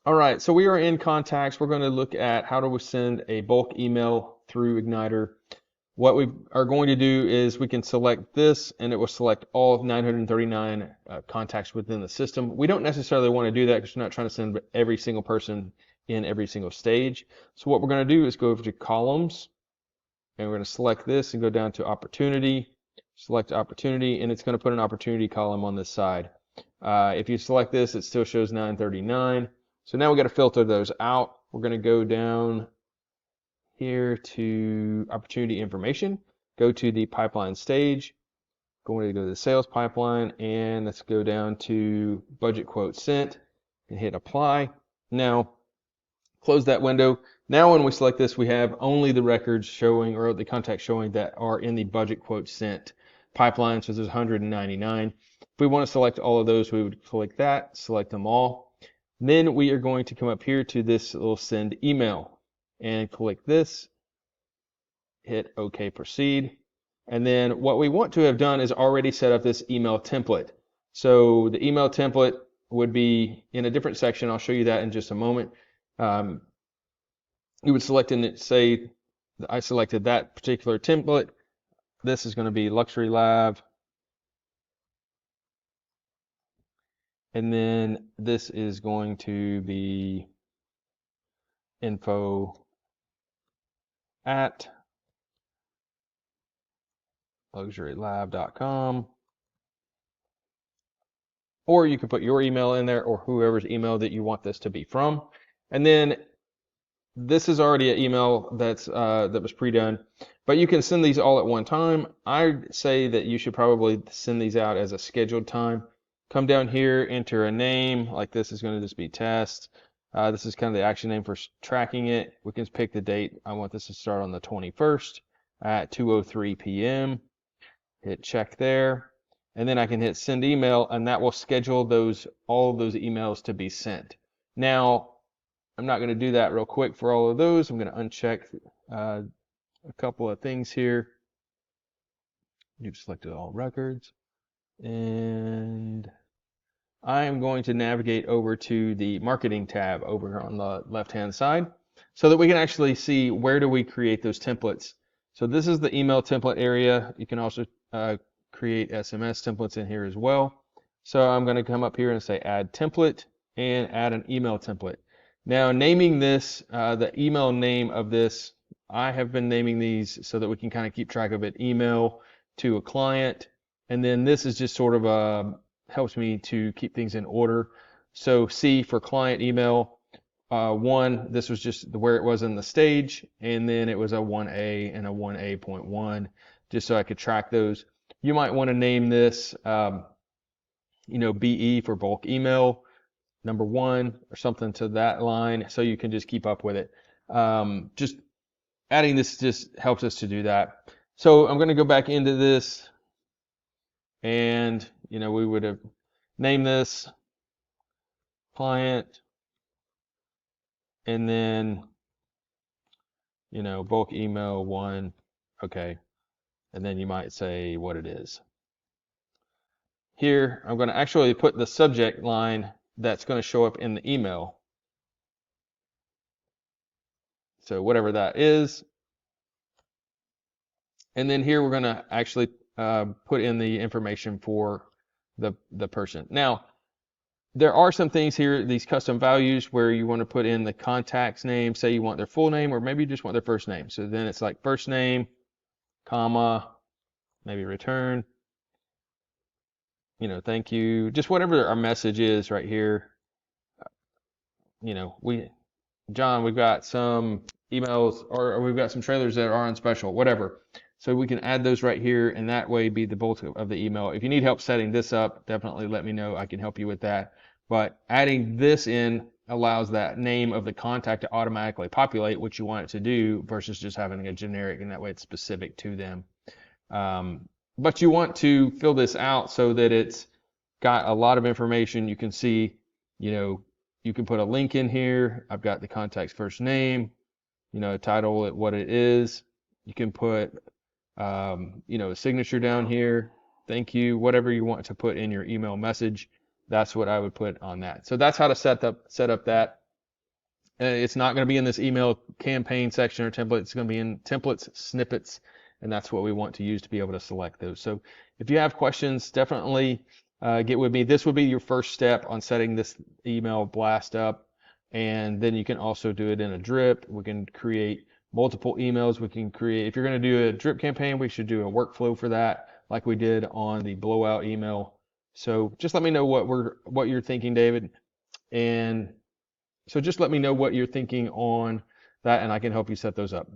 All right, so we are in contacts. We're going to look at how to send a bulk email through Igniter. What we are going to do is we can select this and it will select all of 939 contacts within the system. We don't necessarily want to do that because we're not trying to send every single person in every single stage. So what we're going to do is go over to columns and we're going to select this and go down to opportunity, select opportunity, and it's going to put an opportunity column on this side. If you select this, it still shows 939. So now we got to filter those out. We're going to go down here to opportunity information, go to the pipeline stage, going to go to the sales pipeline, and let's go down to budget quote sent and hit apply. Now, close that window. Now when we select this, we have only the records showing or the contacts showing that are in the budget quote sent pipeline. So there's 199. If we want to select all of those, we would click that, select them all. Then we are going to come up here to this little send email and click this, hit OK, proceed. And then what we want to have done is already set up this email template. So the email template would be in a different section. I'll show you that in just a moment. You would select and say, I selected that particular template. This is going to be Luxury Lab. And then this is going to be info at luxurylab.com. Or you can put your email in there or whoever's email that you want this to be from. And then this is already an email that was pre-done, but you can send these all at one time. I say that you should probably send these out as a scheduled time. Come down here, enter a name, like this is going to just be test. This is kind of the action name for tracking it. We can pick the date. I want this to start on the 21st at 2:03 p.m. Hit check there. And then I can hit send email, and that will schedule all of those emails to be sent. Now, I'm not going to do that real quick for all of those. I'm going to uncheck a couple of things here. You've selected all records. And I am going to navigate over to the marketing tab over on the left-hand side so that we can actually see where do we create those templates. So this is the email template area. You can also create SMS templates in here as well. So I'm going to come up here and say add template and add an email template. Now naming this, the email name of this, I have been naming these so that we can kind of keep track of it. Email to a client, and then this is just sort of helps me to keep things in order. So C for client email, 1, this was just where it was in the stage, and then it was a 1A and a 1A.1, just so I could track those. You might want to name this, BE for bulk email, number 1 or something to that line, so you can just keep up with it. Just adding this just helps us to do that. So I'm going to go back into this, and we would have named this client, and then bulk email 1, okay, and then you might say what it is. Here I'm going to actually put the subject line that's going to show up in the email. So whatever that is. And then here we're going to actually put in the information for the person. Now, there are some things here, these custom values, where you want to put in the contact's name. Say you want their full name, or maybe you just want their first name. So then it's like first name, comma, maybe return, thank you. Just whatever our message is right here. John, we've got some emails, or we've got some trailers that are on special, whatever. So we can add those right here, and that way be the bulk of the email. If you need help setting this up, definitely let me know. I can help you with that. But adding this in allows that name of the contact to automatically populate what you want it to do versus just having a generic, and that way it's specific to them. But you want to fill this out so that it's got a lot of information. You can see, you can put a link in here. I've got the contact's first name, title it what it is. You can put, a signature down here. Thank you, whatever you want to put in your email message. That's what I would put on that. So that's how to set up that. It's not going to be in this email campaign section or template. It's going to be in templates, snippets, and that's what we want to use to be able to select those. So if you have questions, definitely get with me. This would be your first step on setting this email blast up, and then you can also do it in a drip. We can create multiple emails. We can create, if you're going to do a drip campaign, we should do a workflow for that, like we did on the blowout email. So just let me know what you're thinking, David, and so just let me know what you're thinking on that, and I can help you set those up.